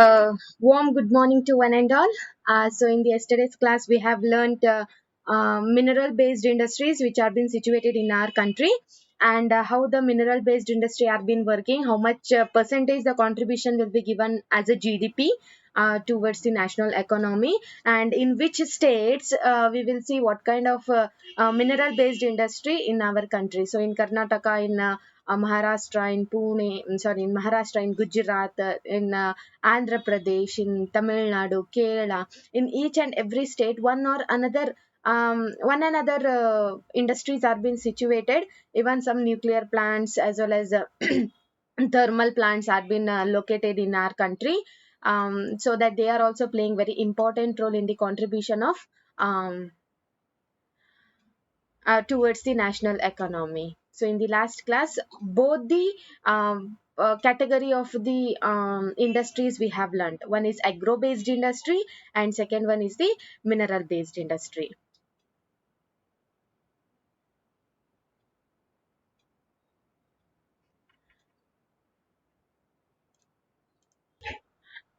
Warm good morning to one and all. So in the yesterday's class, we have learned mineral-based industries which are being situated in our country, and how the mineral-based industry are been working, how much percentage the contribution will be given as a GDP towards the national economy, and in which states we will see what kind of mineral-based industry in our country. So in Karnataka, in Maharashtra, in Pune, in Maharashtra, in Gujarat, in Andhra Pradesh, in Tamil Nadu, Kerala, in each and every state, one another industries are being situated. Even some nuclear plants as well as thermal plants are being located in our country, so that they are also playing very important role in the contribution of um, towards the national economy. So in the last class, both the category of the industries we have learned. One is agro-based industry, and second one is the mineral-based industry.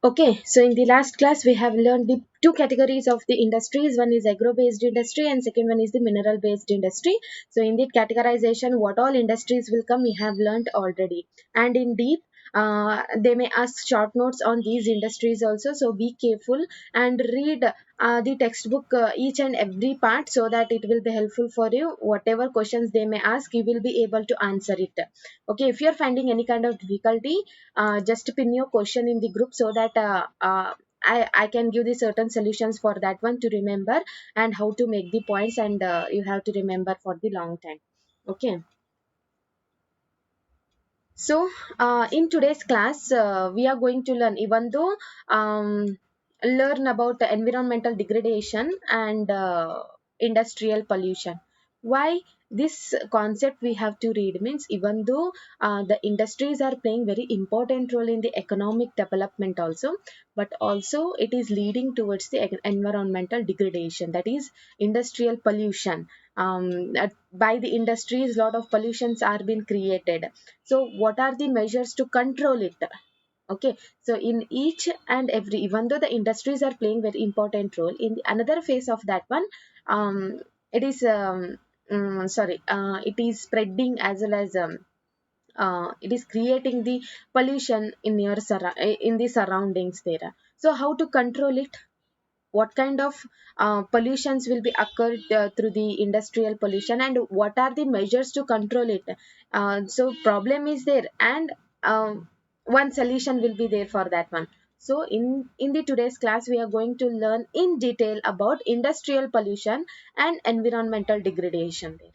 Okay, so in the last class, we have learned the two categories of the industries. One is agro-based industry, and second one is the mineral-based industry. So in the categorization, what all industries will come, we have learned already. And in deep, they may ask short notes on these industries also. So be careful and read the textbook each and every part, so that it will be helpful for you. Whatever questions they may ask, you will be able to answer it. Okay, if you are finding any kind of difficulty, just pin your question in the group, so that I can give the certain solutions for that one to remember, and how to make the points, and you have to remember for the long time. Okay, so in today's class, we are going to learn, even though learn about the environmental degradation and industrial pollution. Why this concept we have to read means, even though the industries are playing very important role in the economic development also, but also it is leading towards the environmental degradation, that is industrial pollution. By the industries, lot of pollutions are being created. So what are the measures to control it? Okay, so in each and every, even though the industries are playing very important role in the another phase of that one, it is it is spreading as well as it is creating the pollution in in the surroundings there. So how to control it? What kind of pollutions will be occurred through the industrial pollution, and what are the measures to control it? So problem is there, and one solution will be there for that one. So in the today's class, we are going to learn in detail about industrial pollution and environmental degradation there.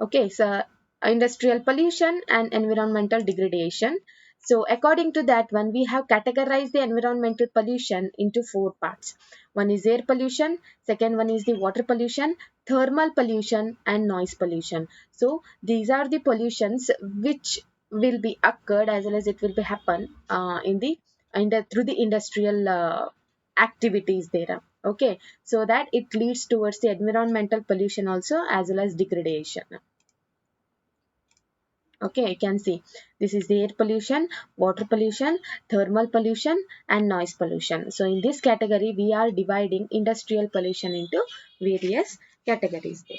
Okay, so industrial pollution and environmental degradation. So according to that one, we have categorized the environmental pollution into four parts. One is air pollution, second one is the water pollution, thermal pollution, and noise pollution. So these are the pollutions which will be occurred as well as it will be happen in the through the industrial activities there. Okay, so that it leads towards the environmental pollution also as well as degradation. Okay, you can see this is the air pollution, water pollution, thermal pollution, and noise pollution. So in this category, we are dividing industrial pollution into various categories there.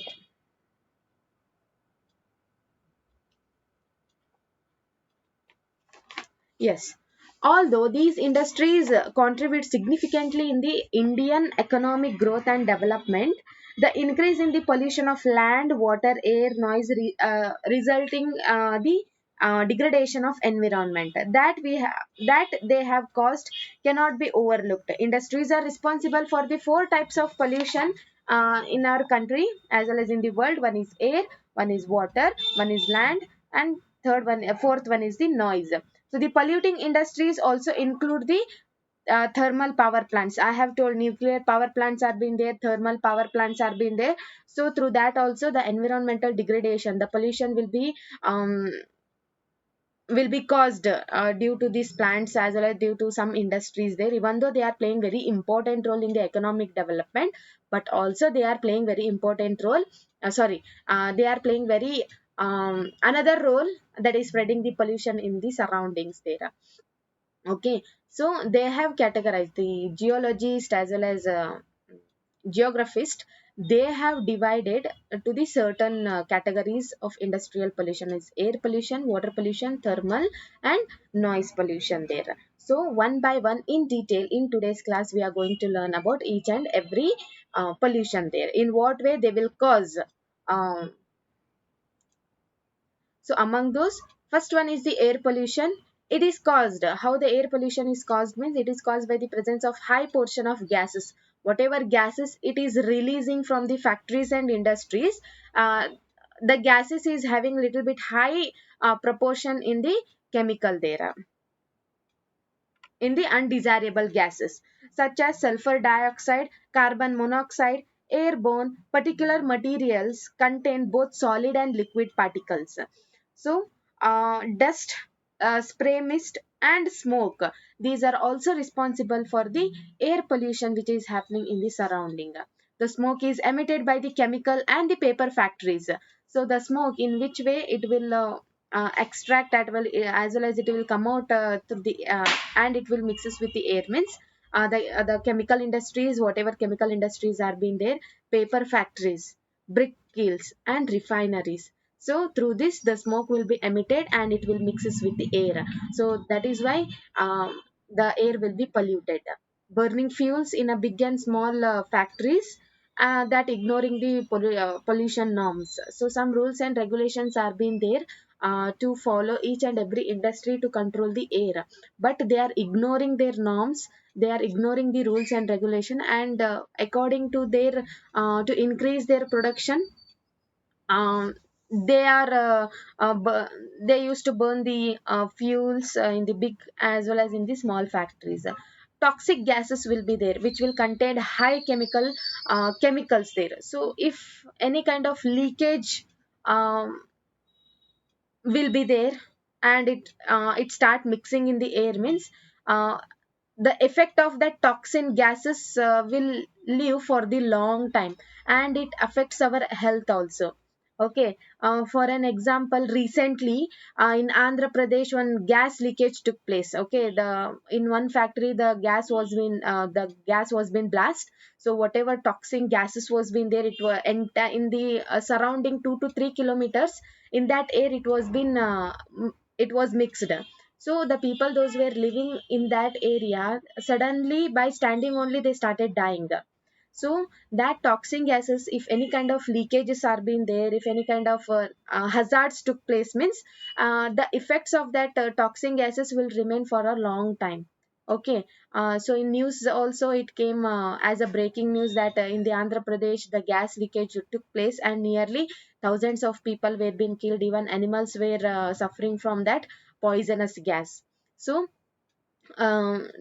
Yes, although these industries contribute significantly in the Indian economic growth and development, the increase in the pollution of land, water, air, noise resulting the degradation of environment that they have caused cannot be overlooked. Industries are responsible for the four types of pollution in our country as well as in the world. One is air, one is water, one is land, and fourth one is the noise. So the polluting industries also include the thermal power plants. I have told nuclear power plants are being there, thermal power plants are being there. So through that also the environmental degradation, the pollution will be um, will be caused due to these plants as well as due to some industries there, even though they are playing very important role in the economic development, but also they are playing very important role, they are playing very another role, that is spreading the pollution in the surroundings there. Okay, so they have categorized the geologist as well as geographist. They have divided to the certain categories of industrial pollution is air pollution, water pollution, thermal, and noise pollution there. So one by one in detail in today's class we are going to learn about each and every pollution there, in what way they will cause. um, so among those, first one is the air pollution. It is caused. How the air pollution is caused means it is caused by the presence of high portion of gases. Whatever gases it is releasing from the factories and industries, the gases is having little bit high proportion in the chemical there, in the undesirable gases such as sulfur dioxide, carbon monoxide, airborne. Particular materials contain both solid and liquid particles. So, dust, spray mist, and smoke. These are also responsible for the air pollution which is happening in the surrounding. The smoke is emitted by the chemical and the paper factories. So, the smoke, in which way it will extract that will as well as it will come out through the and it will mixes with the air means the chemical industries, whatever chemical industries are being there, paper factories, brick kilns, and refineries. So through this the smoke will be emitted and it will mixes with the air. So that is why the air will be polluted. Burning fuels in a big and small factories, that ignoring the pollution norms. So some rules and regulations are being there to follow each and every industry to control the air, but they are ignoring their norms, they are ignoring the rules and regulation, and according to their to increase their production, they are they used to burn the fuels in the big as well as in the small factories. Toxic gases will be there which will contain high chemicals there. So if any kind of leakage um, will be there and it start mixing in the air means uh, the effect of that toxin gases will live for the long time and it affects our health also. Okay, for an example, recently in Andhra Pradesh one gas leakage took place. Okay, the in one factory the gas was been blast. So whatever toxin gases was been there, it was in the surrounding 2 to 3 kilometers in that air, it was mixed. So the people those were living in that area, suddenly by standing only they started dying. So that toxic gases, if any kind of leakages are being there, if any kind of hazards took place means the effects of that toxic gases will remain for a long time. Okay, so in news also it came as a breaking news that in the Andhra Pradesh the gas leakage took place and nearly thousands of people were being killed, even animals were suffering from that poisonous gas. So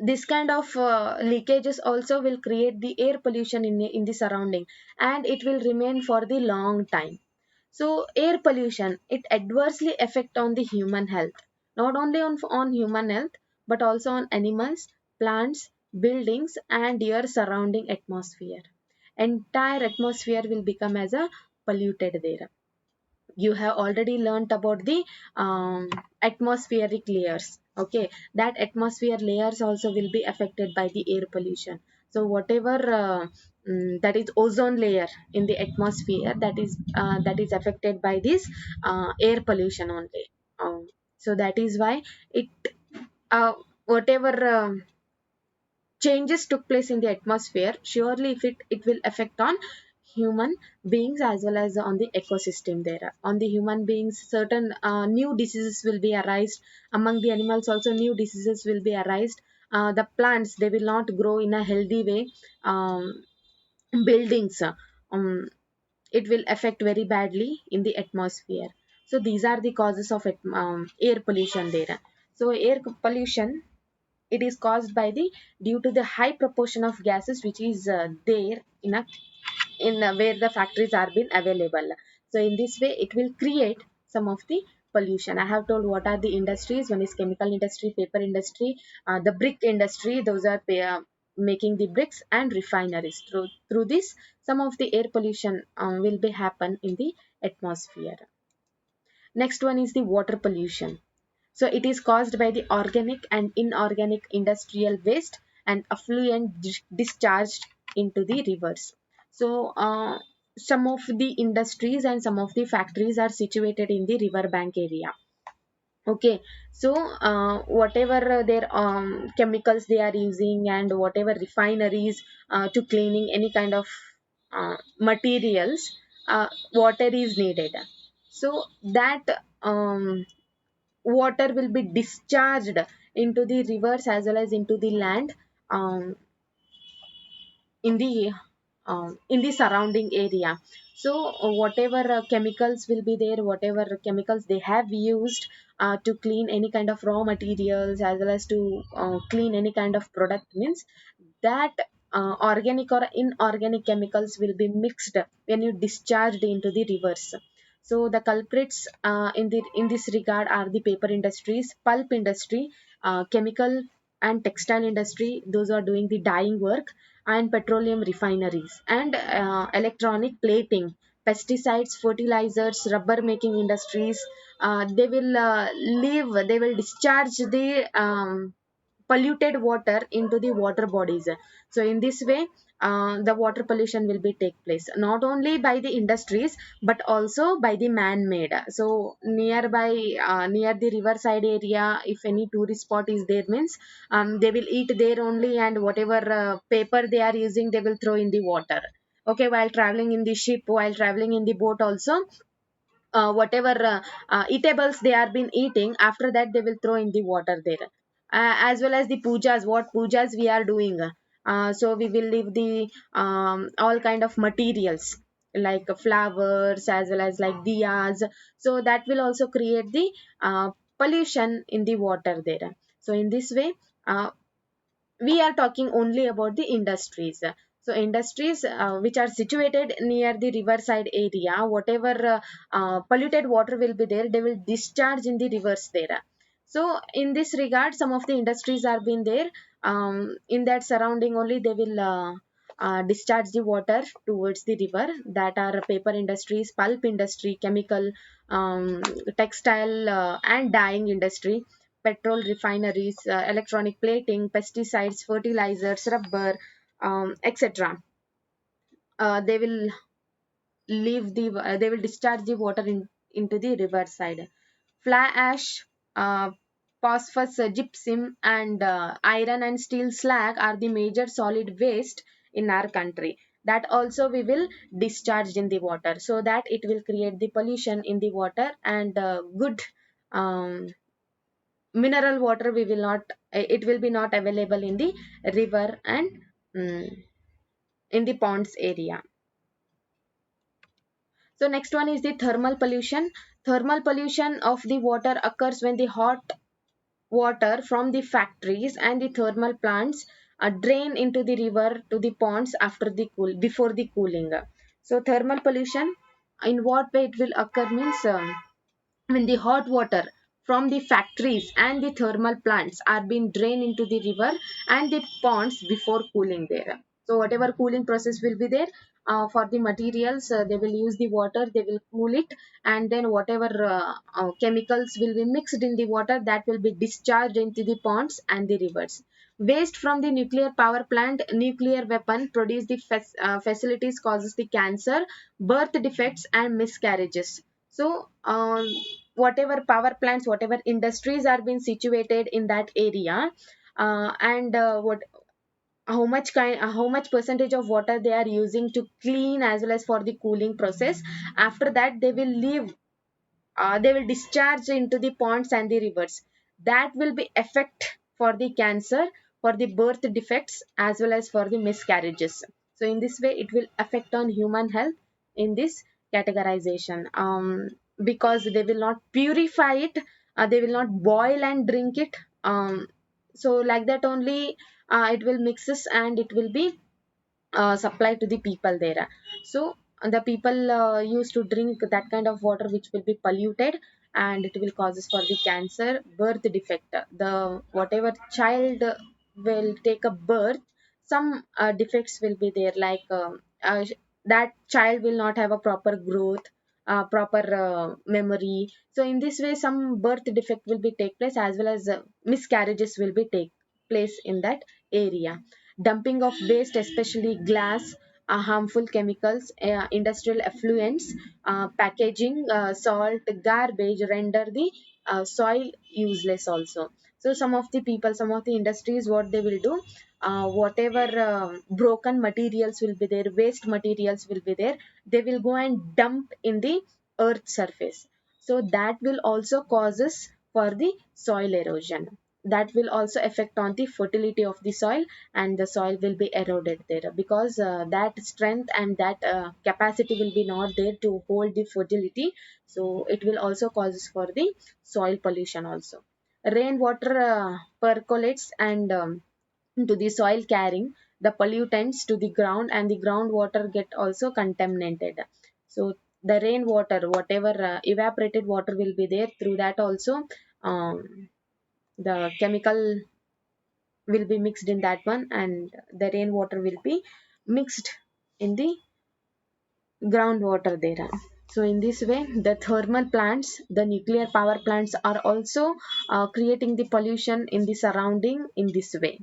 this kind of leakages also will create the air pollution in the surrounding, and it will remain for the long time. So air pollution, it adversely affect on the human health, not only on human health but also on animals, plants, buildings, and your surrounding atmosphere. Entire atmosphere will become as a polluted there. You have already learnt about the atmospheric layers. Okay, that atmosphere layers also will be affected by the air pollution. So whatever that is ozone layer in the atmosphere, that is affected by this air pollution only. So that is why it whatever changes took place in the atmosphere, surely if it will affect on human beings as well as on the ecosystem there. On the human beings, certain new diseases will be arised. Among the animals also new diseases will be arised. The plants, they will not grow in a healthy way. Buildings, it will affect very badly in the atmosphere. So these are the causes of air pollution there. So air pollution, it is caused by the due to the high proportion of gases which is there in where the factories are being available. So in this way it will create some of the pollution. I have told what are the industries. One is chemical industry, paper industry, the brick industry. Those are making the bricks, and refineries. Through this, some of the air pollution will be happen in the atmosphere. Next one is the water pollution. So it is caused by the organic and inorganic industrial waste and effluent discharged into the rivers. So some of the industries and some of the factories are situated in the riverbank area. Okay, so whatever their chemicals they are using, and whatever refineries to cleaning any kind of materials, water is needed. So that water will be discharged into the rivers as well as into the land, um, in the surrounding area. So whatever chemicals will be there, whatever chemicals they have used to clean any kind of raw materials as well as to clean any kind of product, means that organic or inorganic chemicals will be mixed when you discharged into the rivers. So the culprits in this regard are the paper industries, pulp industry, chemical and textile industry. Those are doing the dyeing work, and petroleum refineries, and electronic plating, pesticides, fertilizers, rubber making industries. They will discharge the polluted water into the water bodies. So in this way, the water pollution will be take place not only by the industries but also by the man made. So nearby, near the riverside area, if any tourist spot is there, means they will eat there only, and whatever paper they are using they will throw in the water. Okay, while traveling in the ship, while traveling in the boat also, whatever eatables they are been eating, after that they will throw in the water there. As well as the pujas, what pujas we are doing, so we will leave the all kind of materials like flowers as well as like diyas. So that will also create the pollution in the water there. So in this way, we are talking only about the industries. So industries which are situated near the riverside area, whatever polluted water will be there, they will discharge in the rivers there. So in this regard, some of the industries are being there, in that surrounding only they will discharge the water towards the river. That are paper industries, pulp industry, chemical, textile, and dyeing industry, petrol refineries, electronic plating, pesticides, fertilizers, rubber, etc. They will they will discharge the water into the riverside. Fly ash, uh, phosphorus, gypsum, and iron and steel slag are the major solid waste in our country. That also we will discharge in the water, so that it will create the pollution in the water, and good um, mineral water we will not, it will be not available in the river and mm, in the ponds area. So next one is the thermal pollution. Thermal pollution of the water occurs when the hot water from the factories and the thermal plants drain into the river to the ponds after the before the cooling. So thermal pollution, in what way it will occur, means when the hot water from the factories and the thermal plants are being drained into the river and the ponds before cooling there. So whatever cooling process will be there, for the materials, they will use the water, they will cool it, and then whatever chemicals will be mixed in the water, that will be discharged into the ponds and the rivers. Waste from the nuclear power plant, nuclear weapon produce the facilities causes the cancer, birth defects, and miscarriages. So whatever power plants, whatever industries are being situated in that area, and what how much percentage of water they are using to clean as well as for the cooling process, after that they will leave, they will discharge into the ponds and the rivers. That will be effect for the cancer, for the birth defects, as well as for the miscarriages. So in this way it will affect on human health in this categorization, because they will not purify it, they will not boil and drink it, so like that only it will mixes and it will be supplied to the people there. So the people used to drink that kind of water which will be polluted, and it will causes for the cancer. Birth defect, the whatever child will take a birth, some defects will be there, like that child will not have a proper growth, proper memory. So in this way some birth defect will be take place, as well as miscarriages will be take place in that area. Dumping of waste, especially glass, harmful chemicals, industrial effluents, packaging, salt, garbage render the soil useless also. So some of the people, some of the industries, what they will do, whatever broken materials will be there, waste materials will be there, they will go and dump in the earth surface. So that will also causes for the soil erosion. That will also affect on the fertility of the soil, and the soil will be eroded there, because that strength and that capacity will be not there to hold the fertility. So it will also causes for the soil pollution also. Rainwater percolates and to the soil, carrying the pollutants to the ground, and the groundwater get also contaminated. So the rainwater, whatever evaporated water will be there, through that also the chemical will be mixed in that one, and the rainwater will be mixed in the groundwater there. So in this way the thermal plants, the nuclear power plants are also creating the pollution in the surrounding in this way.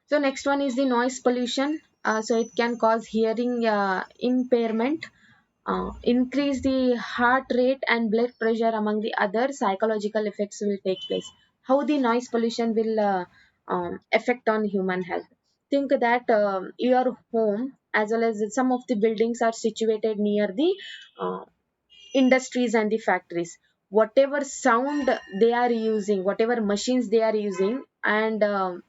So next one is the noise pollution. So it can cause hearing impairment, increase the heart rate and blood pressure, among the other psychological effects will take place. How the noise pollution will affect on human health? Think that your home, as well as some of the buildings are situated near the uh, industries and the factories. Whatever sound they are using, whatever machines they are using, and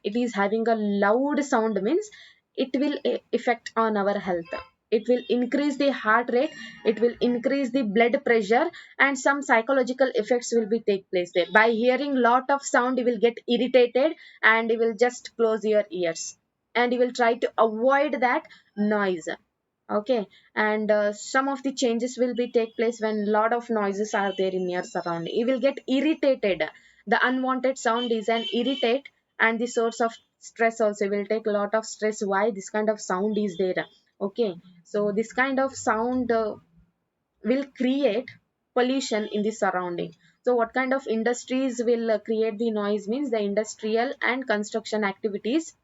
it is having a loud sound means, it will affect on our health. It will increase the heart rate, it will increase the blood pressure, and some psychological effects will be take place there. By hearing lot of sound you will get irritated, and you will just close your ears, and you will try to avoid that noise. Okay. And some of the changes will be take place when lot of noises are there in your surrounding. You will get irritated. The unwanted sound is an irritate, and the source of stress also will take a lot of stress. Why this kind of sound is there? Okay. So this kind of sound will create pollution in the surrounding. So what kind of industries will create the noise means, the industrial and construction activities,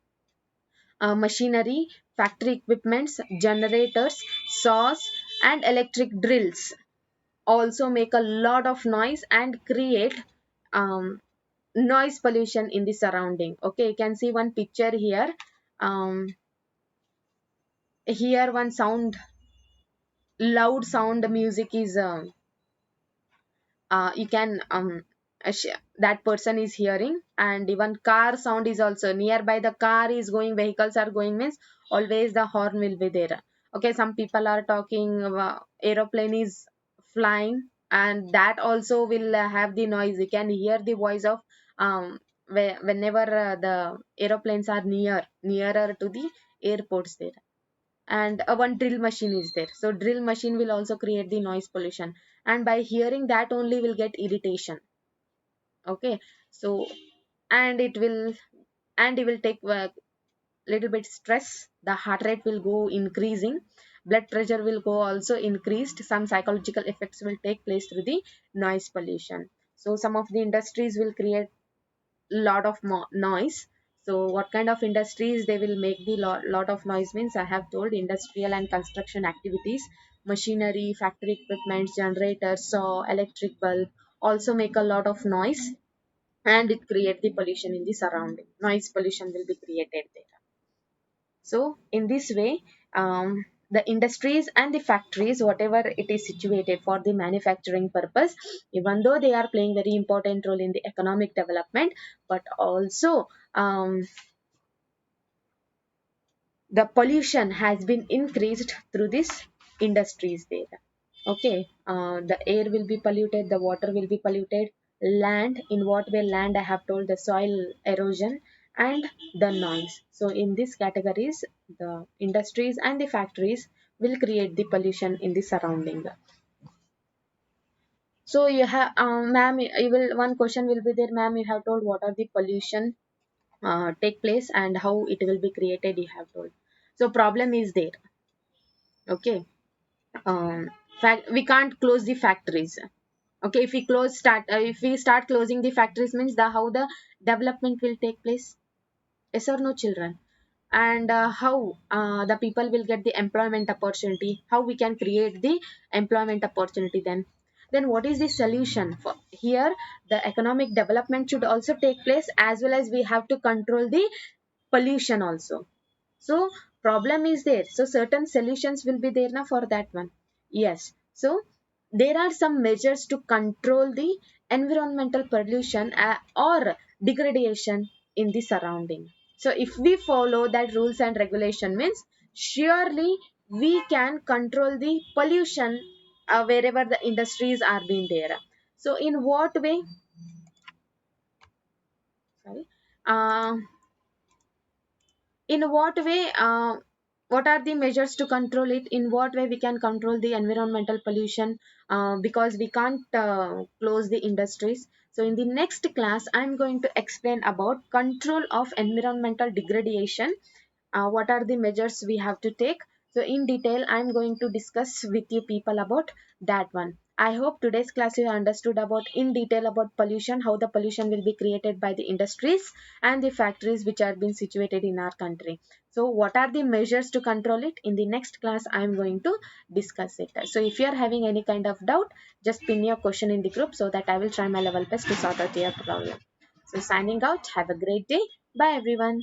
machinery, factory equipments, generators, saws, and electric drills also make a lot of noise and create um, noise pollution in the surrounding. Okay, you can see one picture here. Here one sound, loud sound music is you can that person is hearing, and even car sound is also nearby. The car is going, vehicles are going means always the horn will be there. Okay, some people are talking, aeroplane is flying, and that also will have the noise. You can hear the voice of whenever the aeroplanes are nearer to the airports there. And one drill machine is there, so drill machine will also create the noise pollution, and by hearing that only will get irritation. Okay. So and it will, and it will take a little bit stress, the heart rate will go increasing, blood pressure will go also increased, some psychological effects will take place through the noise pollution. So some of the industries will create lot of noise. So what kind of industries they will make the lot of noise means, I have told industrial and construction activities, machinery, factory equipment, generators, saw, electric bulb also make a lot of noise, and it create the pollution in the surrounding. Noise pollution will be created there. So in this way, the industries and the factories, whatever it is situated for the manufacturing purpose, even though they are playing very important role in the economic development, but also the pollution has been increased through these industries there. Okay. The air will be polluted, the water will be polluted, land, in what way land, I have told, the soil erosion and the noise. So in these categories, the industries and the factories will create the pollution in the surrounding. So you have, ma'am, you will, one question will be there, ma'am, you have told what are the pollution take place and how it will be created, you have told. So problem is there. Okay. We can't close the factories. Okay, if we if we start closing the factories, means the how the development will take place? Yes or no, children? And how the people will get the employment opportunity, how we can create the employment opportunity, then what is the solution for here? The economic development should also take place, as well as we have to control the pollution also. So problem is there, so certain solutions will be there now for that one. Yes, so there are some measures to control the environmental pollution or degradation in the surrounding. So if we follow that rules and regulation, means surely we can control the pollution wherever the industries are being there. So in what way? Sorry. uh, in what way, what are the measures to control it? In what way we can control the environmental pollution? Because we can't close the industries. So in the next class I'm going to explain about control of environmental degradation. What are the measures we have to take? So in detail I'm going to discuss with you people about that one. I hope today's class you understood about in detail about pollution, how the pollution will be created by the industries and the factories which are being situated in our country. So what are the measures to control it? In the next class I'm going to discuss it. So if you are having any kind of doubt, just pin your question in the group so that I will try my level best to sort out your problem. So signing out, have a great day. Bye everyone.